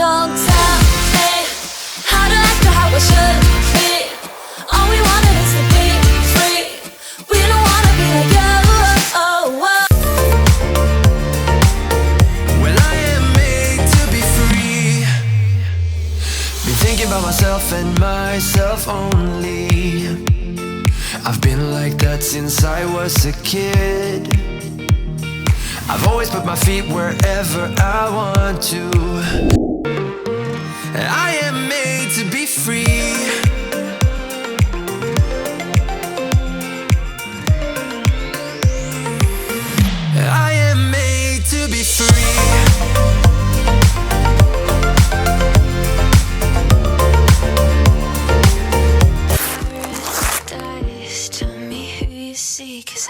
don't tell me how to act or how I should be. All we wanted is to be free. We don't wanna be like you. Well, I am made to be free. Been thinking about myself and myself only. I've been like that since I was a kid. I've always put my feet wherever I want to. I am made to be free. I am made to be free. Tell me who you see, 'cause